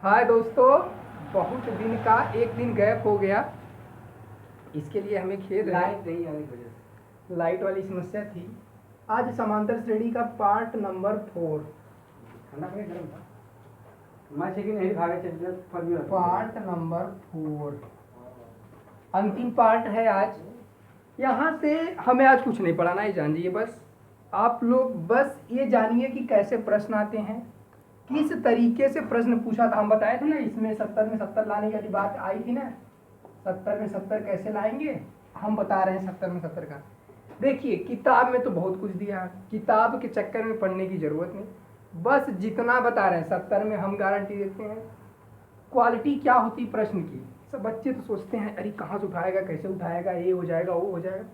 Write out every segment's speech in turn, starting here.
हाय दोस्तों, बहुत दिन का एक दिन गैप हो गया। इसके लिए हमें खेद है। लाइट नहीं आने की वजह से लाइट वाली समस्या थी। आज समांतर श्रेणी का पार्ट नंबर 4, ठंडा पानी गर्म था। मैं सेकंड नहीं भागे चल फल भी पार्ट नंबर 4 अंतिम पार्ट है आज। यहाँ से हमें आज कुछ नहीं पढ़ाना है, जानिए बस। आप लोग बस ये जानिए कि कैसे प्रश्न आते हैं, किस तरीके से प्रश्न पूछा था। हम बताए थे ना, इसमें 70 में 70 लाने की बात आई थी ना। 70 में 70 कैसे लाएंगे, हम बता रहे हैं 70 में 70 का। देखिए, किताब में तो बहुत कुछ दिया, किताब के चक्कर में पढ़ने की जरूरत नहीं। बस जितना बता रहे हैं 70 में हम गारंटी देते हैं। क्वालिटी क्या होती प्रश्न की, सब बच्चे तो सोचते हैं अरे कहाँ से उठाएगा, कैसे उठाएगा, ये हो जाएगा वो हो जाएगा।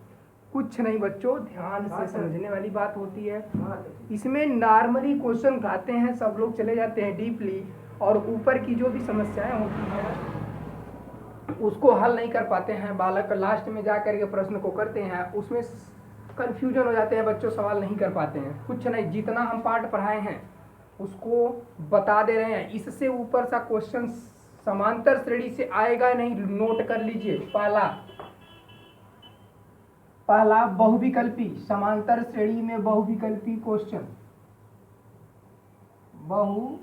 कुछ नहीं बच्चों, ध्यान से समझने वाली बात होती है। इसमें नॉर्मली क्वेश्चन उठाते हैं, सब लोग चले जाते हैं डीपली, और ऊपर की जो भी समस्याएं होती हैं उसको हल नहीं कर पाते हैं। बालक लास्ट में जा करके प्रश्न को करते हैं, उसमें कंफ्यूजन हो जाते हैं बच्चों, सवाल नहीं कर पाते हैं। कुछ नहीं, जितना हम पाठ पढ़ाए हैं उसको बता दे रहे हैं। इससे ऊपर सा क्वेश्चन समांतर श्रेणी से आएगा नहीं, नोट कर लीजिए। पहला बहुविकल्पी, समांतर श्रेणी में बहुविकल्पी क्वेश्चन, बहुविकल्पी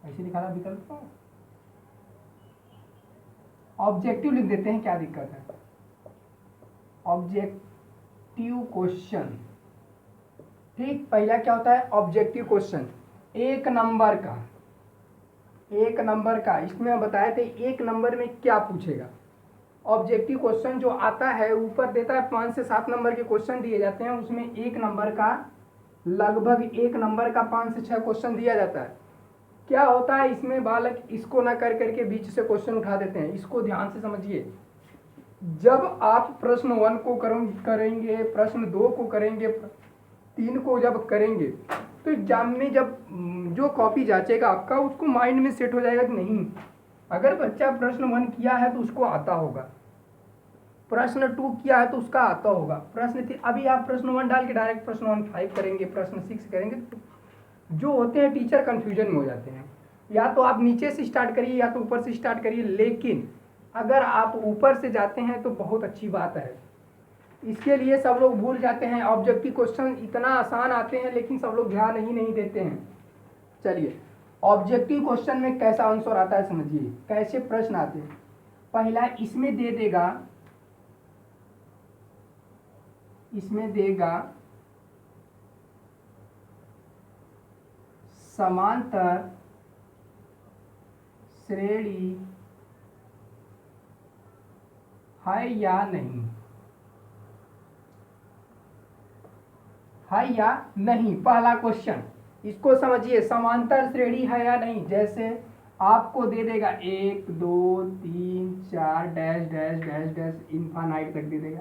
ऐसे लिखा था विकल्प, ऑब्जेक्टिव लिख देते हैं, क्या दिक्कत है। ऑब्जेक्टिव क्वेश्चन, ठीक। पहला क्या होता है ऑब्जेक्टिव क्वेश्चन, एक नंबर का। इसमें हम बताए थे एक नंबर में क्या पूछेगा। ऑब्जेक्टिव क्वेश्चन जो आता है ऊपर देता है 5 से 7 नंबर के क्वेश्चन दिए जाते हैं, उसमें एक नंबर का लगभग 5 से 6 क्वेश्चन दिया जाता है। क्या होता है इसमें, बालक इसको ना कर करके बीच से क्वेश्चन उठा देते हैं। इसको ध्यान से समझिए। जब आप प्रश्न 1 को करेंगे, प्रश्न 2 को करेंगे, 3 को जब करेंगे, तो एग्जाम में जब जो कॉपी जांचेगा आपका, उसको माइंड में सेट हो जाएगा कि नहीं, अगर बच्चा प्रश्न 1 किया है तो उसको आता होगा, प्रश्न 2 किया है तो उसका आता होगा, प्रश्न 3। अभी आप प्रश्न 1 डाल के डायरेक्ट प्रश्न 1 5 करेंगे, प्रश्न 6 करेंगे, तो जो होते हैं टीचर कंफ्यूजन में हो जाते हैं। या तो आप नीचे से स्टार्ट करिए या तो ऊपर से स्टार्ट करिए, लेकिन अगर आप ऊपर से जाते हैं तो बहुत अच्छी बात है। इसके लिए सब लोग भूल जाते हैं। ऑब्जेक्टिव क्वेश्चन इतना आसान आते हैं लेकिन सब लोग ध्यान ही नहीं देते हैं। चलिए, ऑब्जेक्टिव क्वेश्चन में कैसा आंसर आता है समझिए, कैसे प्रश्न आते हैं। पहला इसमें देगा समांतर श्रेणी है या नहीं, है या नहीं। पहला क्वेश्चन इसको समझिए, समांतर श्रेणी है या नहीं। जैसे आपको दे देगा 1 2 3 4 dash dash dash dash infinite तक दे देगा,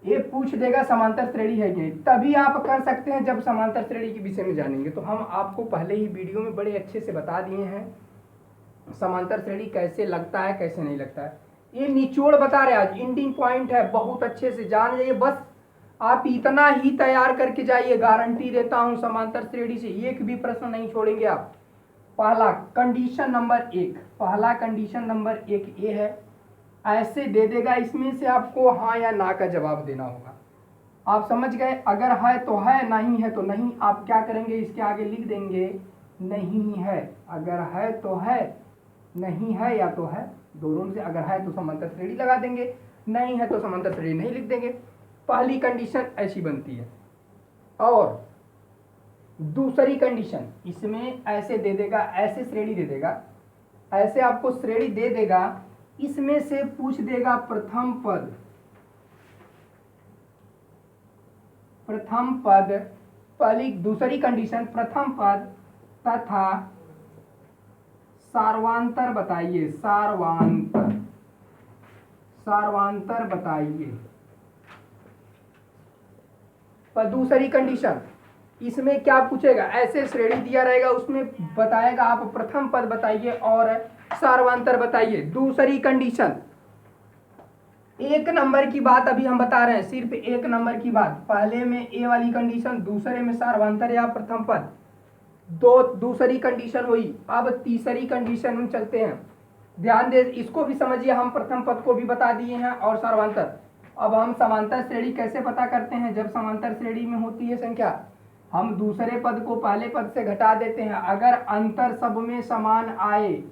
ये पूछ देगा समांतर श्रेणी है कि नहीं। तभी आप कर सकते हैं जब समांतर श्रेणी के विषय में जानेंगे। तो हम आपको पहले ही वीडियो में बड़े अच्छे से बता दिए हैं समांतर श्रेणी कैसे लगता है कैसे नहीं लगता है। ये निचोड़ बता रहे हैं, आज एंडिंग पॉइंट है, बहुत अच्छे से जान जाइए। बस आप इतना ही तैयार करके जाइए, गारंटी देता हूं समांतर श्रेणी से एक भी प्रश्न नहीं छोड़ेंगे आप। पहला कंडीशन नंबर एक ये है, ऐसे दे देगा, इसमें से आपको हाँ या ना का जवाब देना होगा। आप समझ गए, अगर है तो है, नहीं है तो नहीं। आप क्या करेंगे, इसके आगे लिख देंगे नहीं है। अगर है तो है, नहीं है या तो है, दोनों में से अगर है तो समांतर श्रेणी लगा देंगे, नहीं है तो समांतर श्रेणी नहीं लिख देंगे। पहली कंडीशन ऐसी बनती है। और दूसरी कंडीशन, इसमें ऐसे दे देगा, ऐसे श्रेणी दे देगा, ऐसे आपको श्रेणी दे देगा, इसमें से पूछ देगा प्रथम पद। पहली दूसरी कंडीशन, प्रथम पद तथा सार्वांतर बताइए, सार्वांतर बताइए। पर दूसरी कंडीशन, इसमें क्या पूछेगा, ऐसे श्रेणी दिया रहेगा, उसमें बताएगा आप प्रथम पद बताइए और सार्वांतर बताइए। दूसरी कंडीशन, एक नंबर की बात अभी हम बता रहे हैं, सिर्फ एक नंबर की बात। पहले में ए वाली कंडीशन, दूसरे में सार्वांतर या प्रथम पद। दूसरी कंडीशन हुई। अब तीसरी कंडीशन में चलते हैं, ध्यान दे, इसको भी समझिए, हम प्रथम पद को भी बता दिए हैं और सर्वांतर। अब हम समांतर श्रेणी कैसे पता करते हैं? जब समांतर श्रेणी में होती है संख्या, हम दूसरे पद को पहले पद से घटा देते हैं, अगर अंतर सब में समान आए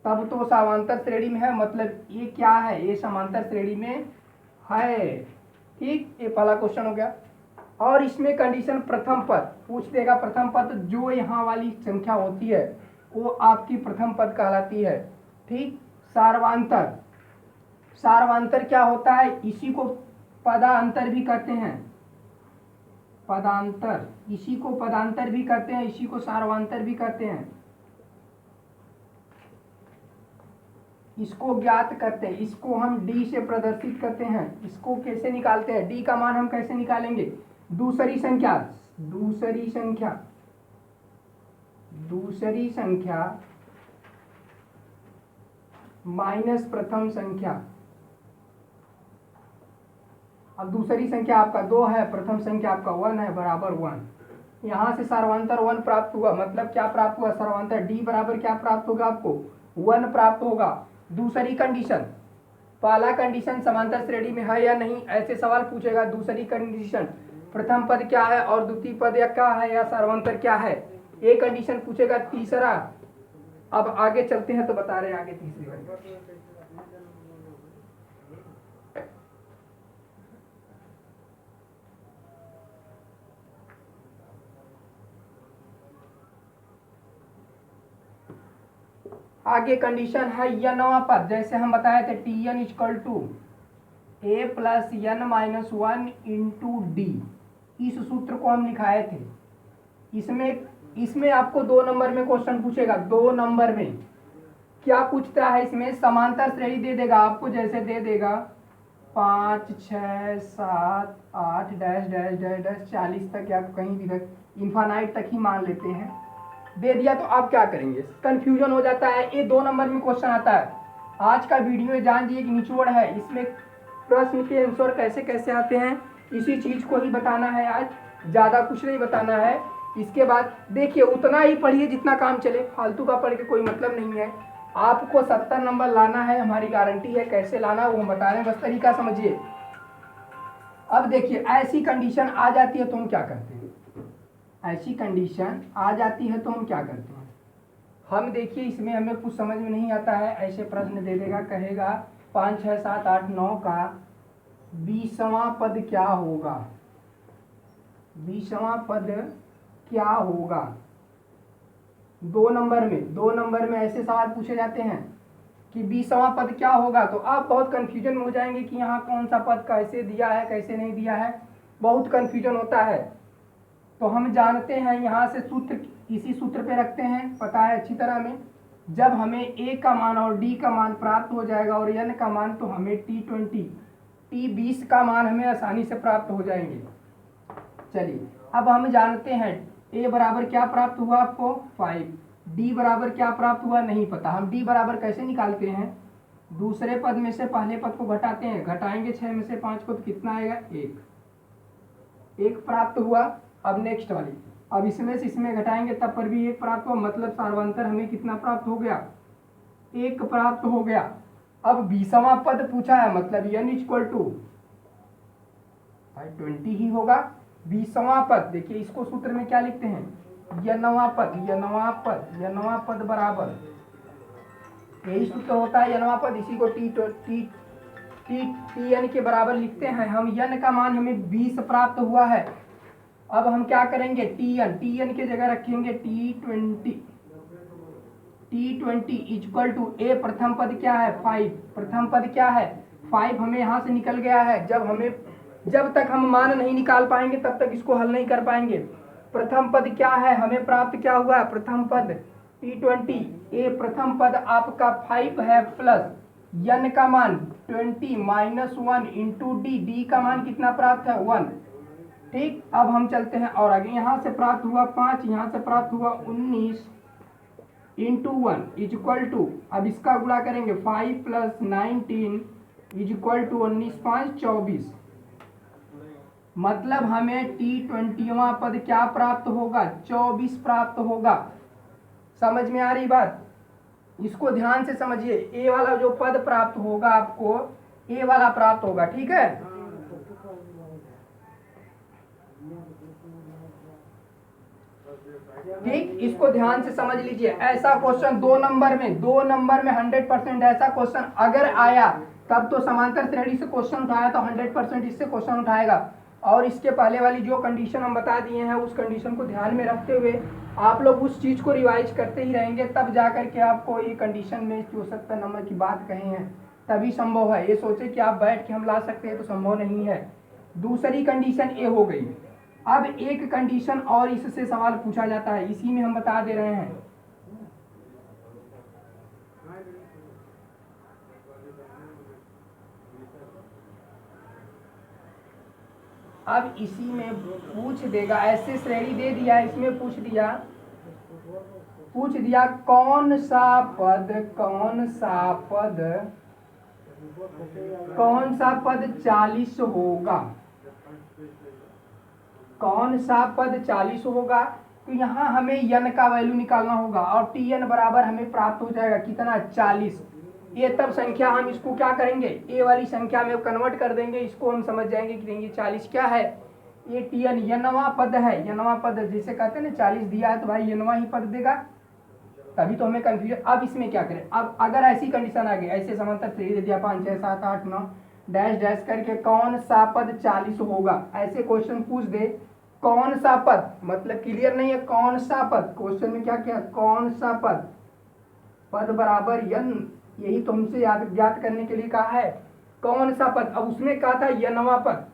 तब तो समांतर श्रेणी में है, मतलब ये क्या है, ये समांतर श्रेणी में है। ठीक, ये पहला क्वेश्चन हो गया। और इसमें कंडीशन प्रथम पद पूछ देगा, प्रथम पद जो यहाँ वाली संख्या होती है वो आपकी प्रथम पद कहलाती है। ठीक, सार्वांतर, सार्वांतर क्या होता है? इसी को पदांतर भी कहते हैं, पदांतर, इसी को पदांतर भी कहते हैं, इसी को सार्वांतर भी कहते हैं। इसको ज्ञात करते हैं, इसको हम डी से प्रदर्शित करते हैं। इसको कैसे निकालते हैं? डी का मान हम कैसे निकालेंगे? दूसरी संख्या, दूसरी संख्या, दूसरी संख्या माइनस प्रथम संख्या। अब दूसरी संख्या आपका 2 है, प्रथम संख्या आपका 1 है, बराबर 1। यहां से सर्वांतर 1 प्राप्त हुआ, मतलब क्या प्राप्त हुआ? सर्वांतर डी बराबर क्या प्राप्त होगा? आपको 1 प्राप्त होगा। दूसरी कंडीशन, पहला कंडीशन समांतर श्रेणी में है या नहीं, ऐसे सवाल पूछेगा। दूसरी कंडीशन प्रथम पद क्या है और द्वितीय पद या क्या है या सर्वांतर क्या है, ये कंडीशन पूछेगा। तीसरा, अब आगे चलते हैं तो बता रहे हैं आगे तीसरी वाली। आगे कंडीशन है यनवा पद, जैसे हम बताए थे T N equal to A plus N minus 1 into D, इस सूत्र को हम लिखाए थे। इसमें आपको 2 नंबर में क्वेश्चन पूछेगा। 2 नंबर में क्या पूछता है? इसमें समांतर श्रेणी दे देगा आपको, जैसे दे देगा 5, 6, 7, 8 डैश डैश डैश डैश 40 तक, या कहीं भी तक, इन्फानाइट तक ही मान लेते हैं, दे दिया। तो आप क्या करेंगे? कंफ्यूजन हो जाता है। ये 2 नंबर में क्वेश्चन आता है। आज का वीडियो जान लीजिए कि निचोड़ है, इसमें प्रश्न के आंसर कैसे कैसे आते हैं, इसी चीज को ही बताना है आज, ज्यादा कुछ नहीं बताना है। इसके बाद देखिए, उतना ही पढ़िए जितना काम चले, फालतू का पढ़ के कोई मतलब नहीं है। आपको 70 नंबर लाना है, हमारी गारंटी है। कैसे लाना वो हम बता रहे हैं, बस तरीका समझिए। अब देखिए, ऐसी कंडीशन आ जाती है तो हम क्या करते हैं? ऐसी कंडीशन आ जाती है तो हम क्या करते हैं? हम देखिए, इसमें हमें कुछ समझ में नहीं आता है, ऐसे प्रश्न दे देगा, कहेगा 5, 6, 7, 8, 9 का 20वां पद क्या होगा? 20वां पद क्या होगा? 2 नंबर में ऐसे सवाल पूछे जाते हैं कि 20वां पद क्या होगा। तो आप बहुत कंफ्यूजन में हो जाएंगे कि यहाँ कौन सा पद कैसे दिया है, कैसे नहीं दिया है, बहुत कंफ्यूजन होता है। तो हम जानते हैं, यहाँ से सूत्र, इसी सूत्र पे रखते हैं, पता है अच्छी तरह में। जब हमें ए का मान और डी का मान प्राप्त हो जाएगा और एन का मान, तो हमें T20 का मान हमें आसानी से प्राप्त हो जाएंगे। चलिए, अब हम जानते हैं ए बराबर क्या प्राप्त हुआ आपको? 5। डी बराबर क्या प्राप्त हुआ? नहीं पता। हम डी बराबर कैसे निकालते हैं? दूसरे पद में से पहले पद को घटाते हैं, घटाएंगे 6 में से 5 को तो कितना आएगा? 1 प्राप्त हुआ। अब नेक्स्ट वाली, अब इसमें से इसमें घटाएंगे तब पर भी 1 प्राप्त हुआ, मतलब सार्वंतर हमें कितना प्राप्त हो गया? 1 प्राप्त हो गया। अब 20वां पद पूछा है, मतलब n इक्वल टू 20 ही होगा। 20वां पद, देखिए इसको सूत्र में क्या लिखते हैं? यनवा पद बराबर, यही सूत्र होता है यनवा पद, इसी को टी एन के बराबर लिखते हैं हम। यन का मान हमें 20 प्राप्त हुआ है। अब हम क्या करेंगे? टी एन के जगह रखेंगे T20 इक्वल टू ए, प्रथम पद क्या है? 5। प्रथम पद क्या है? 5 हमें यहाँ से निकल गया है। जब तक हम मान नहीं निकाल पाएंगे तब तक इसको हल नहीं कर पाएंगे। प्रथम पद क्या है? हमें प्राप्त क्या हुआ? प्रथम पद T20, ए प्रथम पद आपका 5 है, प्लस यन का मान 20 माइनस 1 इंटू डी, डी का मान कितना प्राप्त है? 1। ठीक, अब हम चलते हैं और आगे। यहाँ से प्राप्त हुआ 5, यहाँ से प्राप्त हुआ 19 इंटू 1 इक्वल टू, अब इसका गुणा करेंगे 5 प्लस 19 इक्वल टू 19, 5, 24 मतलब हमें T20वां पद क्या प्राप्त होगा, 24 प्राप्त होगा। समझ में आ रही बात? इसको ध्यान से समझिए, ए वाला जो पद प्राप्त होगा आपको, ए वाला प्राप्त होगा, ठीक है। ठीक, इसको ध्यान से समझ लीजिए। ऐसा क्वेश्चन 2 नंबर में 100% ऐसा क्वेश्चन अगर आया तब तो समांतर श्रेणी से क्वेश्चन उठाया तो 100% इससे क्वेश्चन उठाएगा। और इसके पहले वाली जो कंडीशन हम बता दिए हैं उस कंडीशन को ध्यान में रखते हुए आप लोग उस चीज को रिवाइज करते ही रहेंगे, तब जाकर के आपको ये कंडीशन में जो 70 नंबर की बात कहे हैं तभी संभव है। ये सोचे कि आप बैठ के हम ला सकते हैं तो संभव नहीं है। दूसरी कंडीशन ये हो गई। अब एक कंडीशन और इससे सवाल पूछा जाता है, इसी में हम बता दे रहे हैं। अब इसी में पूछ देगा, ऐसे श्रेणी दे दिया, इसमें पूछ दिया कौन सा पद 40 होगा, कौन सा पद 40 होगा। तो यहाँ हमें n का वैल्यू निकालना होगा और tn बराबर हमें प्राप्त हो जाएगा कितना, 40। ये तब संख्या हम इसको क्या करेंगे, ए वाली संख्या में कन्वर्ट कर देंगे, इसको हम समझ जाएंगे कि नहीं ये 40 क्या है, ये tn nवां पद है। nवां पद जिसे कहते हैं ना, 40 दिया है तो भाई nवां ही पद देगा, तभी तो हमें कंफ्यूजन। अब इसमें क्या करें, अब अगर ऐसी कंडीशन आ गई, ऐसे समांतर श्रेणी दे दिया 5 6 7 8 9 डैश डैश करके कौन सा पद 40 होगा, ऐसे क्वेश्चन पूछ दे कौन सा पद, मतलब क्लियर नहीं है, कौन सा पद, क्वेश्चन में क्या क्या, कौन सा पद बराबर n, यही तो हमसे ज्ञात करने के लिए कहा है, कौन सा पद। अब उसमें कहा था nवां पद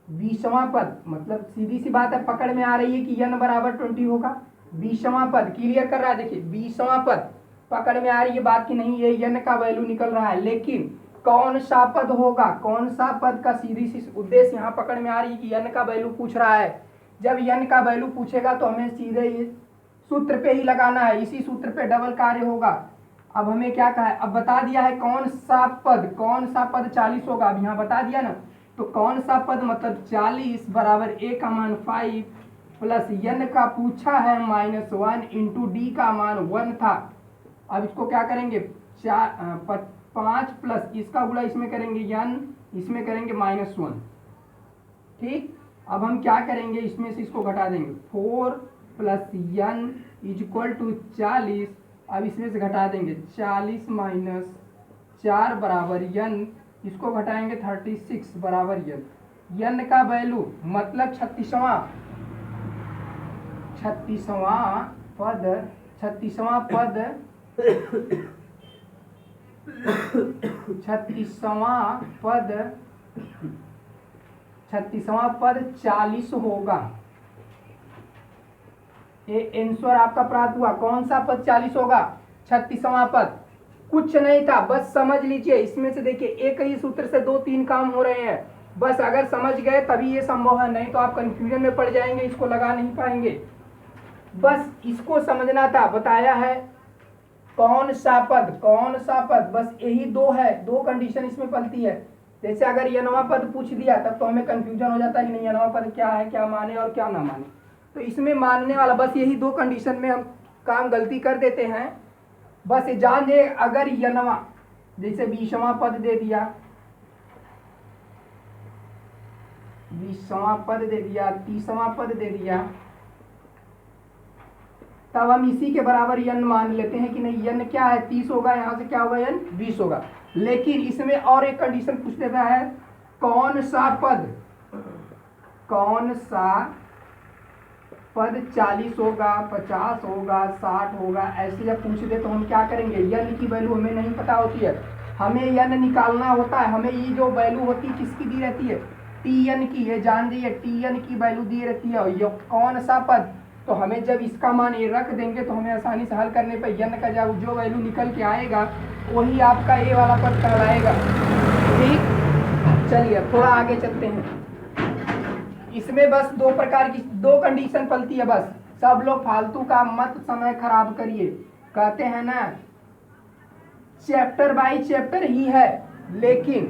20वां पद, मतलब सीधी सी बात है, पकड़ में आ रही है कि n बराबर 20 होगा। 20वां पद क्लियर कर रहा है, देखिए 20वां पद पकड़ में आ रही है बात की नहीं, ये n का वैल्यू निकल रहा है, लेकिन कौन सा पद होगा, कौन सा पद का सीधी सी उद्देश्य यहाँ पकड़ में आ रही है कि n का वैल्यू पूछ रहा है। जब n का वैल्यू पूछेगा तो हमें सीधे ये सूत्र पे ही लगाना है, इसी सूत्र पे डबल कार्य होगा। अब हमें क्या कहा है, अब बता दिया है कौन सा पद 40 होगा, अब यहाँ बता दिया ना, तो कौन सा पद मतलब 40 बराबर a का मान 5 प्लस n का पूछा है -1 इंटू डी का मान 1 था। अब इसको क्या करेंगे, 5 प्लस इसका गुणा इसमें करेंगे n, इसमें करेंगे -1। ठीक, अब हम क्या करेंगे, इसमें से इसको घटा देंगे, 4 प्लस n इक्वल टू 40। अब इसमें से घटा देंगे 40 माइनस 4 बराबर n, इसको घटाएंगे 36 बराबर n का वैल्यू मतलब 36वां पद 40 होगा। ये आंसर आपका प्राप्त हुआ, कौन सा पद 40 होगा, 36वां पद। कुछ नहीं था, बस समझ लीजिए, इसमें से देखिए एक ही सूत्र से 2-3 काम हो रहे हैं, बस अगर समझ गए तभी ये संभव है, नहीं तो आप कंफ्यूजन में पड़ जाएंगे, इसको लगा नहीं पाएंगे। बस इसको समझना था, बताया है कौन सा पद, बस यही दो है, दो कंडीशन इसमें पलती है। जैसे अगर nवां पद पूछ दिया तब तो हमें कंफ्यूजन हो जाता है कि नहीं nवां पद क्या है, क्या माने और क्या ना माने। तो इसमें मानने वाला बस यही दो कंडीशन में हम काम गलती कर देते हैं। बस ये जान जाए, अगर nवां जैसे 20वां पद दे दिया, 20वां पद दे दिया, 30वां पद दे दिया, तब हम इसी के बराबर n मान लेते हैं कि नहीं n क्या है, 30 होगा, यहाँ से क्या होगा n 20 होगा। लेकिन इसमें और एक कंडीशन पूछ देता है, कौन सा पद 40 होगा, 50 होगा, 60 होगा, ऐसे जब पूछ दे तो हम क्या करेंगे, n की वैल्यू हमें नहीं पता होती है, हमें n निकालना होता है। हमें ये जो वैल्यू होती है किसकी दी रहती है, tn की, ये जान जाइए tn की वैल्यू दी रहती है। और ये कौन सा पद, तो हमें जब इसका मान ये रख देंगे तो हमें आसानी से हल करने पर n का जब जो वैल्यू निकल के आएगा वही आपका ए वाला पद कहलाएगा। ठीक, चलिए थोड़ा आगे चलते हैं। इसमें बस दो प्रकार की दो कंडीशन पलती है, बस सब लोग फालतू का मत समय खराब करिए। कहते हैं ना चैप्टर बाय चैप्टर ही है, लेकिन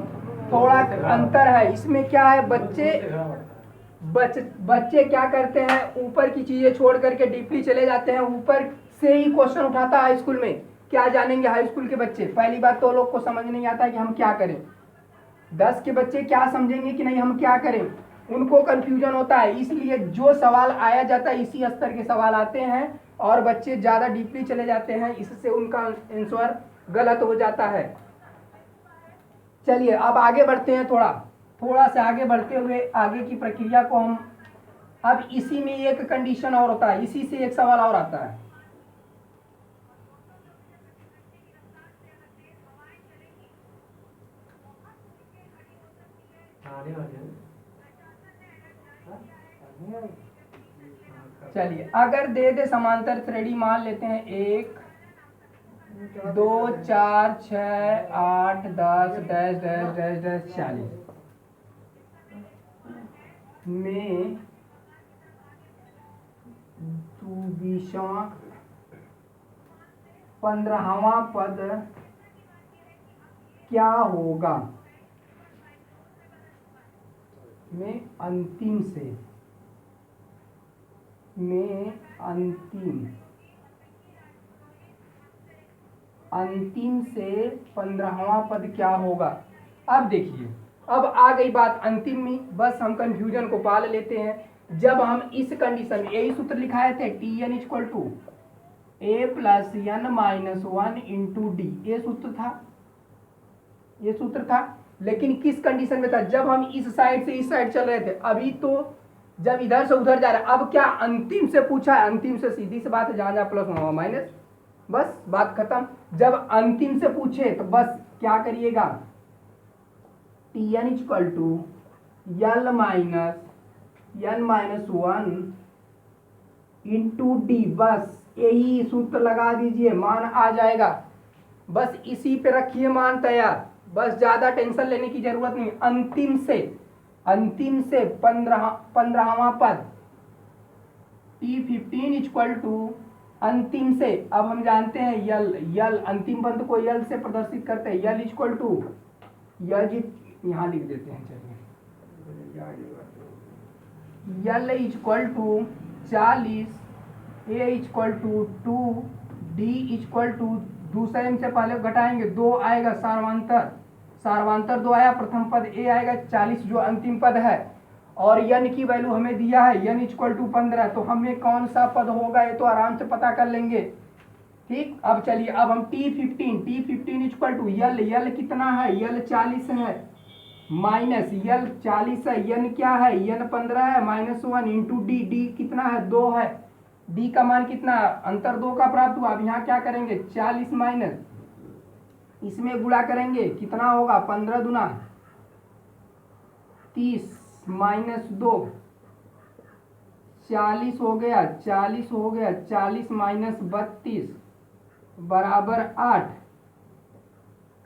थोड़ा अंतर है इसमें। क्या है, बच्चे क्या करते हैं, ऊपर की चीजें छोड़ करके डीपली चले जाते हैं। ऊपर से ही क्वेश्चन उठाता है हाई स्कूल में। क्या जानेंगे हाई स्कूल के बच्चे? पहली बात तो लोग को समझ नहीं आता कि हम क्या करें। 10 के बच्चे क्या समझेंगे कि नहीं हम क्या करें, उनको कंफ्यूजन होता है। इसलिए जो सवाल आया जाता है इसी स्तर के सवाल आते हैं और बच्चे ज्यादा डीपली चले जाते हैं, इससे उनका आंसर गलत हो जाता है। चलिए अब आगे बढ़ते हैं। थोड़ा से आगे बढ़ते हुए आगे की प्रक्रिया को हम, अब इसी में एक कंडीशन और होता है, इसी से एक सवाल और आता है। चलिए अगर दे समांतर श्रेणी, मान लेते हैं 1 2 4 6 8 10 डैश डैश डैश डैश 40 में 15वां पद क्या होगा? में अंतिम से 15वां पद क्या होगा? अब देखिए, अब आ गई बात अंतिम में, बस हम कंफ्यूजन को पाल लेते हैं। जब हम इस कंडीशन में यही सूत्र लिखाए थे, T N equal to A plus N minus 1 into D, ये सूत्र था। लेकिन किस कंडीशन में था? जब हम इस साइड से इस साइड चल रहे थे। अभी तो जब इधर से उधर जा रहे हैं। अब क्या अंतिम से पूछा है? अंतिम से सीधी सी बात है, जहां जहां प्लस वहां माइनस, बस बात खत्म। जब अंतिम से पूछे तो बस क्या करिएगा, T N equal to L minus 1 into D, बस यही सूत्र लगा दीजिए, मान आ जाएगा। बस इसी पे रखिए मान तैयार, बस ज्यादा टेंशन लेने की जरूरत नहीं। अंतिम से 15वां पद T15 इक्वल टू अंतिम से, अब हम जानते हैं यल अंतिम पद को यल से प्रदर्शित करते हैं। यल इक्वल टू यहां लिख देते हैं, चलिए L equal to 40, A equal to 2, D equal to, दूसरे से पहले घटाएंगे 2 आएगा, सार्वंतर 2 आया, प्रथम पद ए आएगा, 40 जो अंतिम पद है। और यन की वैल्यू हमें दिया है यन इक्वल टू 15, तो हमें कौन सा पद होगा ये तो आराम से पता कर लेंगे। ठीक, अब चलिए, अब हम T15 इक्वल टू यल कितना है? यल 40 है, माइनस यल 40 है, यन क्या है? यन 15 है, माइनस 1 इंटू डी कितना है? 2 है। डी का मान कितना? अंतर 2 का प्राप्त हुआ। अब यहाँ क्या करेंगे, 40 माइनस इसमें गुणा करेंगे, कितना होगा? 15 दूना 30 माइनस 2 40 हो गया, 40 माइनस 32 बराबर 8।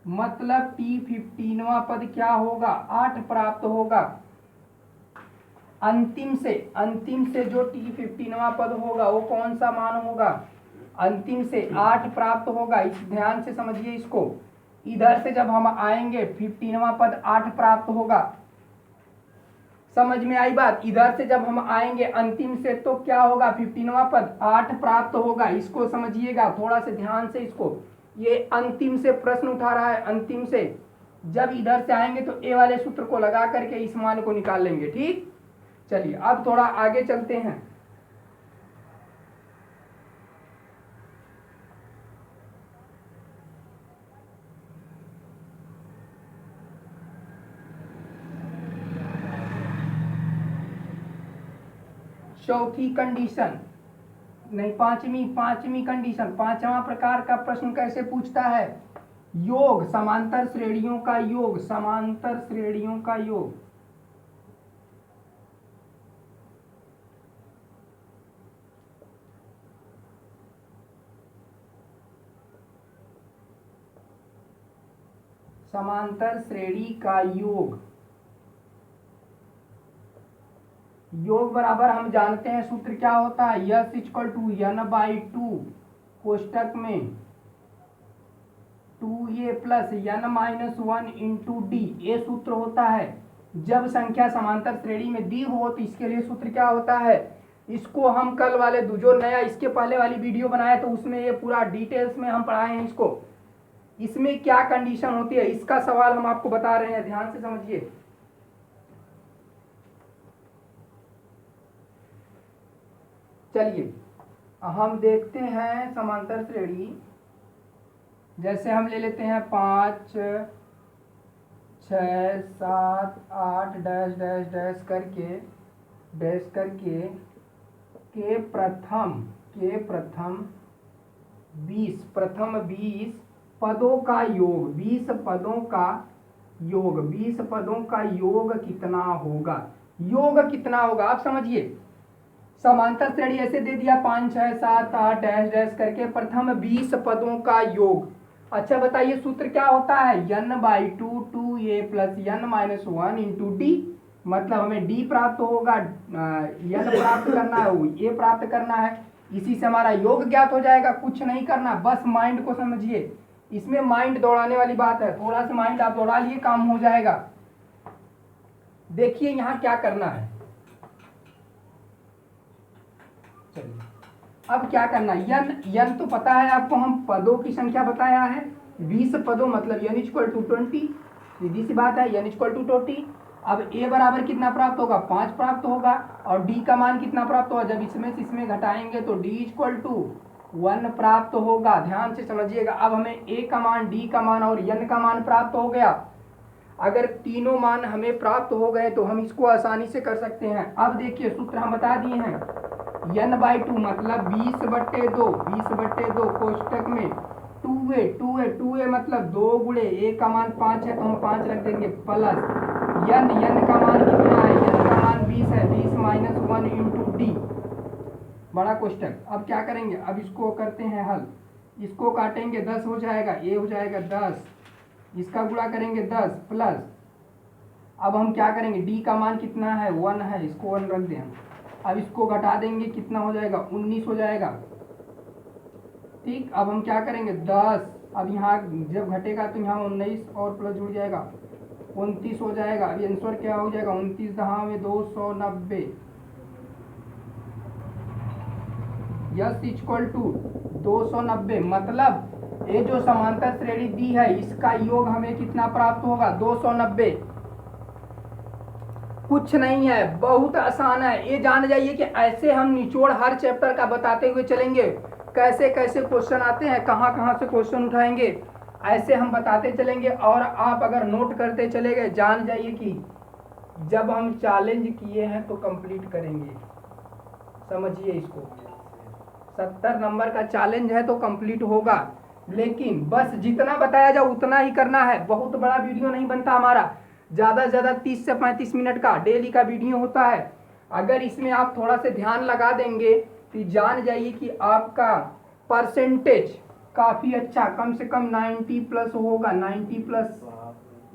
मतलब T15वां पद क्या होगा? 8 प्राप्त होगा। अंतिम से जो T15वां पद होगा वो कौन सा मान होगा? अंतिम से 8 प्राप्त होगा। इस ध्यान से समझिए इसको। इधर से जब हम आएंगे 15वां पद 8 प्राप्त होगा। समझ में आई बात? इधर से जब हम आएंगे अंतिम से तो क्या होगा? 15वां पद 8 प्राप्त होगा। इसको समझिएगा थोड़ा से ध्यान से इसको। ये अंतिम से प्रश्न उठा रहा है, अंतिम से। जब इधर से आएंगे तो ए वाले सूत्र को लगा करके इस मान को निकाल लेंगे। ठीक, चलिए अब थोड़ा आगे चलते हैं। चौथी कंडीशन नहीं, पांचवी कंडीशन, पांचवा प्रकार का प्रश्न कैसे पूछता है? योग, समांतर श्रेणियों का योग, समांतर श्रेणियों का योग। समांतर श्रेणी का योग, योग बराबर हम जानते हैं सूत्र क्या होता है? S equal to N by 2 कोष्टक में 2 2a plus n minus 1 into D, ये सूत्र होता है। जब संख्या समांतर श्रेणी में दी हो तो इसके लिए सूत्र क्या होता है, इसको हम कल वाले जो नया इसके पहले वाली वीडियो बनाया तो उसमें ये पूरा डिटेल्स में हम पढ़ाए हैं इसको। इसमें क्या कंडीशन होती है इसका सवाल हम आपको बता रहे हैं, ध्यान से समझिए। चलिए हम देखते हैं समांतर श्रेणी, जैसे हम ले लेते हैं 5 6 7 8 डैश डैश डैश करके के प्रथम 20 पदों का योग, 20 पदों का योग कितना होगा, योग कितना होगा आप समझिए। समांतर श्रेणी ऐसे दे दिया 5 6 7 8 डैश डैश करके प्रथम 20 पदों का योग। अच्छा बताइए सूत्र क्या होता है, n/2 2a plus n minus 1 into D, मतलब हमें डी प्राप्त होगा, n प्राप्त करना है, a प्राप्त करना है, इसी से हमारा योग ज्ञात हो जाएगा। कुछ नहीं करना, बस माइंड को समझिए, इसमें माइंड दौड़ाने वाली बात है, थोड़ा सा माइंड आप दौड़ा लिए काम हो जाएगा। देखिए यहाँ क्या करना है, चलिए अब क्या करना है, n तो पता है आपको, हम पदों की संख्या बताया है 20 पदों, मतलब n इक्वल टू 20, सीधी सी बात है, n इक्वल टू 20। अब a बराबर कितना प्राप्त होगा, 5 प्राप्त होगा, और d का मान कितना प्राप्त होगा, जब इसमें से इसमें घटाएंगे तो d इक्वल टू 1 प्राप्त होगा। ध्यान से समझिएगा, अब हमें a का मान, d का मान और n का मान प्राप्त हो गया। अगर तीनों मान हमें प्राप्त हो गए तो हम इसको आसानी से कर सकते हैं। अब देखिए सूत्र हम बता दिए हैं, n/2 मतलब 20/2 कोष्टक में 2a मतलब 2 गुणे a का मान 5 है तो हम 5 रख देंगे, प्लस n का मान कितना है, n का मान 20 है, 20 माइनस 1 इंटू डी, बड़ा कोष्टक। अब क्या करेंगे, अब इसको करते हैं हल, इसको काटेंगे 10 हो जाएगा, a हो जाएगा 10, इसका गुणा करेंगे 10 प्लस, अब हम क्या करेंगे, d का मान कितना है 1 है, इसको 1 रख दें हम, अब इसको घटा देंगे कितना हो जाएगा 19 हो जाएगा। ठीक, अब हम क्या करेंगे 10, अब यहाँ जब घटेगा तो यहाँ 19 और प्लस जुड़ जाएगा 29 हो जाएगा। अब आंसर क्या हो जाएगा, 29 दहावें 290, यस इक्वल टू 290, मतलब ये जो समांतर श्रेणी दी है इसका योग हमें कितना प्राप्त होगा, 290। कुछ नहीं है, बहुत आसान है, ये जान जाइए कि ऐसे हम निचोड़ हर चैप्टर का बताते हुए चलेंगे, कैसे कैसे क्वेश्चन आते हैं, कहाँ कहाँ से क्वेश्चन उठाएंगे, ऐसे हम बताते चलेंगे। और आप अगर नोट करते चले गए, जान जाइए कि जब हम चैलेंज किए हैं तो कंप्लीट करेंगे, समझिए इसको। 70 नंबर का चैलेंज है तो कंप्लीट होगा, लेकिन बस जितना बताया जाए उतना ही करना है। बहुत बड़ा वीडियो नहीं बनता हमारा, ज़्यादा से ज़्यादा 30 से 35 मिनट का डेली का वीडियो होता है। अगर इसमें आप थोड़ा से ध्यान लगा देंगे तो जान जाइए कि आपका परसेंटेज काफ़ी अच्छा, कम से कम 90 प्लस होगा, 90 प्लस,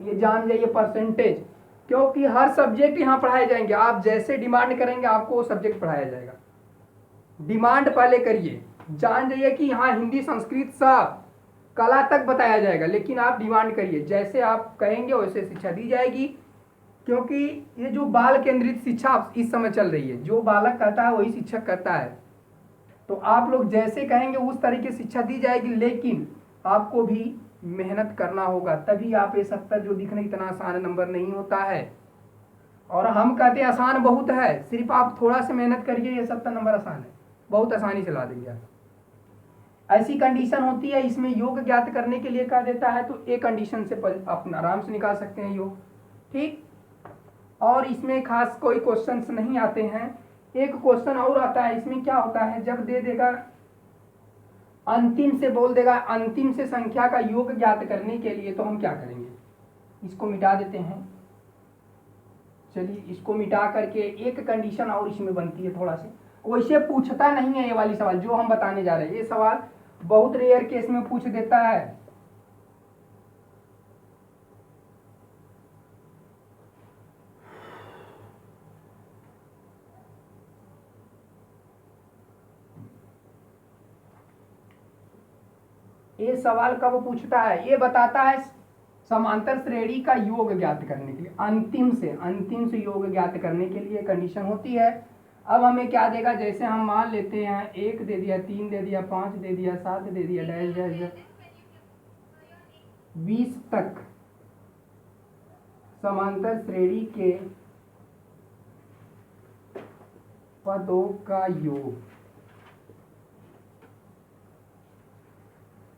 ये जान जाइए परसेंटेज, क्योंकि हर सब्जेक्ट यहाँ पढ़ाए जाएंगे। आप जैसे डिमांड करेंगे आपको वो सब्जेक्ट पढ़ाया जाएगा। डिमांड पहले करिए, जान जाइए कि यहाँ हिंदी संस्कृत सब कला तक बताया जाएगा, लेकिन आप डिमांड करिए, जैसे आप कहेंगे वैसे शिक्षा दी जाएगी। क्योंकि ये जो बाल केंद्रित शिक्षा इस समय चल रही है, जो बालक करता है वही शिक्षक करता है, तो आप लोग जैसे कहेंगे उस तरीके शिक्षा दी जाएगी, लेकिन आपको भी मेहनत करना होगा, तभी आप ये 70 जो दिखने इतना आसान नंबर नहीं होता है। और हम कहते हैं आसान बहुत है, सिर्फ आप थोड़ा सा मेहनत करिए, ये 70 नंबर आसान है, बहुत आसानी से ला देंगे आप। ऐसी कंडीशन होती है, इसमें योग ज्ञात करने के लिए कह देता है, तो एक कंडीशन से आप आराम से निकाल सकते हैं योग, ठीक। और इसमें खास कोई क्वेश्चंस नहीं आते हैं। एक क्वेश्चन और आता है, इसमें क्या होता है, जब दे देगा अंतिम से बोल देगा अंतिम से संख्या का योग ज्ञात करने के लिए, तो हम क्या करेंगे, इसको मिटा देते हैं। चलिए इसको मिटा करके एक कंडीशन और इसमें बनती है, थोड़ा सा वैसे पूछता नहीं है ये वाली सवाल जो हम बताने जा रहे हैं, ये सवाल बहुत रेयर केस में पूछ देता है। ये सवाल कब पूछता है? ये बताता है समांतर श्रेणी का योग ज्ञात करने के लिए, अंतिम से योग ज्ञात करने के लिए कंडीशन होती है। अब हमें क्या देगा, जैसे हम मान लेते हैं 1 दे दिया, 3 दे दिया, 5 दे दिया, 7 दे दिया, डैश डैश डैश 20 तक समांतर श्रेणी के पदों का योग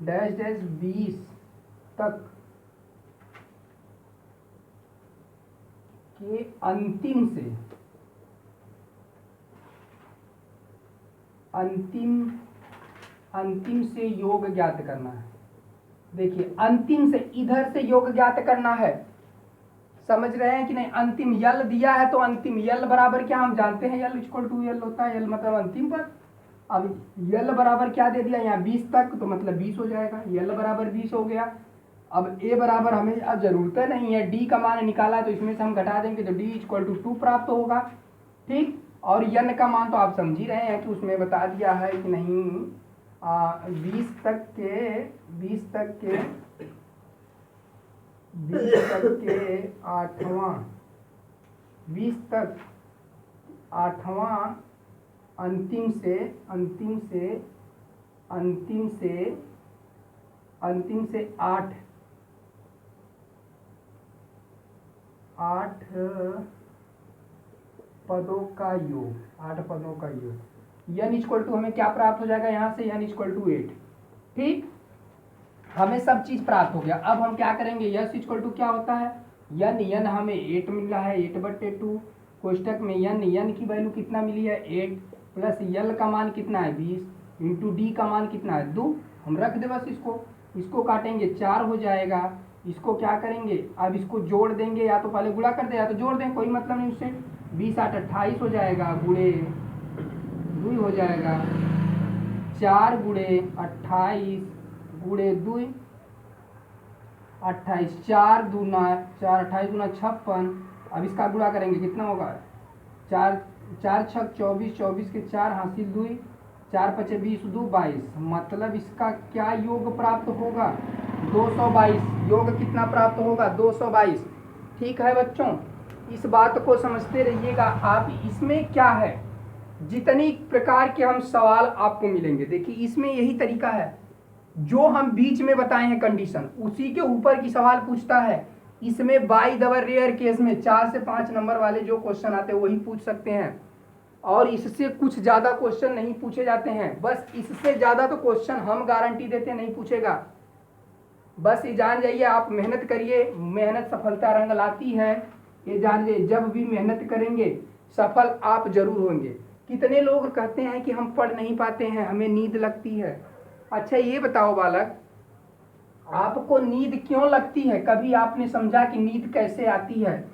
डैश डैश 20 तक के अंतिम से योग ज्ञात करना है। देखिए अंतिम से, इधर से योग ज्ञात करना है, समझ रहे हैं कि नहीं? अंतिम यल दिया है तो अंतिम यल बराबर क्या हम जानते हैं, यल इक्वल टू यल होता है, यल मतलब अंतिम पर। अब यल बराबर क्या दे दिया यहाँ 20 तक, तो मतलब 20 हो जाएगा, यल बराबर 20 हो गया। अब ए बराबर हमें अब जरूरत नहीं है, डी का मान निकाला है तो इसमें से हम घटा देंगे तो डी इक्वल टू 2 प्राप्त होगा, ठीक। और यन का मान तो आप समझ ही रहे हैं कि उसमें बता दिया है कि नहीं 20 तक के आठवां अंतिम से 8 पदों का योग यन इक्वल टू हमें क्या प्राप्त हो जाएगा यहाँ से, यन इक्वल टू 8, ठीक। हमें सब चीज प्राप्त हो गया। अब हम क्या करेंगे, यस इक्वल टू क्या होता है, यन हमें 8 मिल रहा है, 8/2 कोष्टक में यन की वैल्यू कितना मिली है 8 प्लस यल का मान कितना है 20 इंटू डी का मान कितना है 2। हम रख दे बस, इसको काटेंगे 4 हो जाएगा। इसको क्या करेंगे, अब इसको जोड़ देंगे, या तो पहले गुणा कर दे या तो जोड़ दें, कोई मतलब नहीं उससे। 20 8 28 हो जाएगा, गुणे 2 हो जाएगा, 4 गुणे 28 गुणे 2 28, 4 दूना 4 28 गुना 56। अब इसका गुणा करेंगे कितना होगा, 4 6 24, 24 के 4 हासिल 2, 4 5 20 2 22, मतलब इसका क्या योग प्राप्त होगा 222। योग कितना प्राप्त होगा 222, ठीक है बच्चों। इस बात को समझते रहिएगा आप। इसमें क्या है, जितनी प्रकार के हम सवाल आपको मिलेंगे, देखिए इसमें यही तरीका है, जो हम बीच में बताए हैं कंडीशन उसी के ऊपर की सवाल पूछता है। इसमें बाय द रेयर केस में 4 से 5 नंबर वाले जो क्वेश्चन आते हैं वही पूछ सकते हैं, और इससे कुछ ज़्यादा क्वेश्चन नहीं पूछे जाते हैं। बस इससे ज़्यादा तो क्वेश्चन हम गारंटी देते नहीं पूछेगा। बस ये जान जाइए, आप मेहनत करिए, मेहनत सफलता रंग लाती है, ये जान जाइए। जब भी मेहनत करेंगे सफल आप जरूर होंगे। कितने लोग कहते हैं कि हम पढ़ नहीं पाते हैं, हमें नींद लगती है। अच्छा ये बताओ बालक, आपको नींद क्यों लगती है? कभी आपने समझा कि नींद कैसे आती है,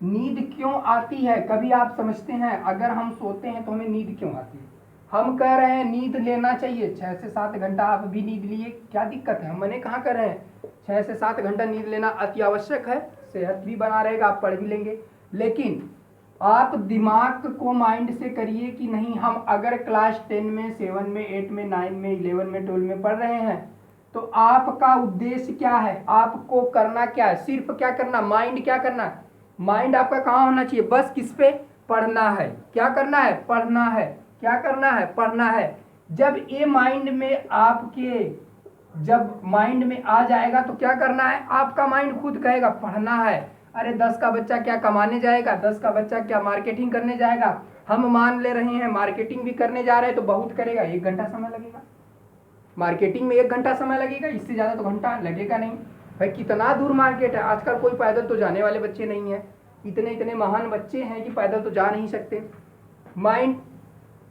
नींद क्यों आती है? कभी आप समझते हैं अगर हम सोते हैं तो हमें नींद क्यों आती है? हम कह रहे हैं नींद लेना चाहिए 6 से 7 घंटा, आप भी नींद लिए, क्या दिक्कत है? मैंने कहाँ कर रहे हैं 6 से 7 घंटा नींद लेना अति आवश्यक है, सेहत भी बना रहेगा, आप पढ़ भी लेंगे। लेकिन आप दिमाग को माइंड से करिए कि नहीं, हम अगर क्लास 10 में 7 में 8 में 9 में 11 में 12 में पढ़ रहे हैं तो आपका उद्देश्य क्या है, आपको करना क्या है? सिर्फ क्या करना, माइंड क्या करना, माइंड आपका कहाँ होना चाहिए, बस किस पे, पढ़ना है। क्या करना है, पढ़ना है। क्या करना है, पढ़ना है। जब ये माइंड में आपके, जब माइंड में आ जाएगा तो क्या करना है, आपका माइंड खुद कहेगा पढ़ना है। अरे 10 का बच्चा क्या कमाने जाएगा, 10 का बच्चा क्या मार्केटिंग करने जाएगा? हम मान ले रहे हैं मार्केटिंग भी करने जा रहे हैं तो बहुत करेगा, 1 घंटा समय लगेगा मार्केटिंग में, 1 घंटा समय लगेगा, इससे ज़्यादा तो घंटा लगेगा नहीं। भाई कितना दूर मार्केट है, आजकल कोई पैदल तो जाने वाले बच्चे नहीं हैं, इतने इतने महान बच्चे हैं कि पैदल तो जा नहीं सकते। माइंड,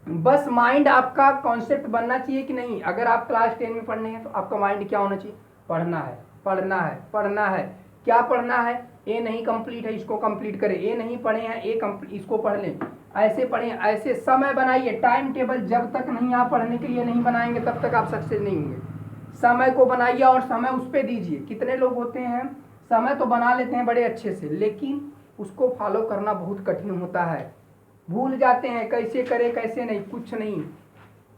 बस माइंड आपका कॉन्सेप्ट बनना चाहिए कि नहीं, अगर आप क्लास 10 में पढ़ने हैं तो आपका माइंड क्या होना चाहिए, पढ़ना है, पढ़ना है, पढ़ना है। क्या पढ़ना है, ए नहीं कंप्लीट है इसको कंप्लीट करें, ए नहीं पढ़े हैं ए इसको पढ़ लें, ऐसे पढ़ें, ऐसे समय बनाइए। टाइम टेबल जब तक नहीं आप पढ़ने के लिए नहीं बनाएंगे तब तक आप सक्सेस नहीं होंगे। समय को बनाइए और समय उस पर दीजिए। कितने लोग होते हैं समय तो बना लेते हैं बड़े अच्छे से, लेकिन उसको फॉलो करना बहुत कठिन होता है, भूल जाते हैं कैसे करें कैसे नहीं, कुछ नहीं।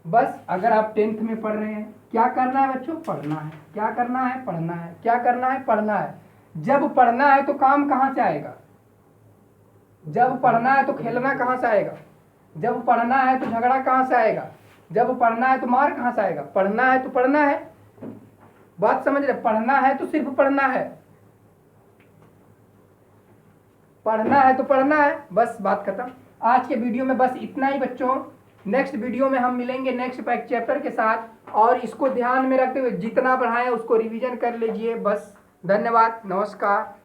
बस अगर आप 10th में पढ़ रहे हैं, क्या करना है बच्चों? पढ़ना है। क्या करना है? पढ़ना है। क्या करना है? पढ़ना है। जब पढ़ना है तो काम कहाँ से आएगा? जब पढ़ना है तो खेलना कहाँ से आएगा? जब पढ़ना है तो झगड़ा कहाँ से आएगा? जब पढ़ना है तो मार कहाँ से आएगा? पढ़ना है तो पढ़ना है। बात समझ रहे? पढ़ना है तो सिर्फ पढ़ना है, पढ़ना है तो पढ़ना है, बस बात खत्म। आज के वीडियो में बस इतना ही बच्चों। नेक्स्ट वीडियो में हम मिलेंगे नेक्स्ट चैप्टर के साथ, और इसको ध्यान में रखते हुए जितना पढ़ाएं उसको रिवीजन कर लीजिए। बस धन्यवाद, नमस्कार।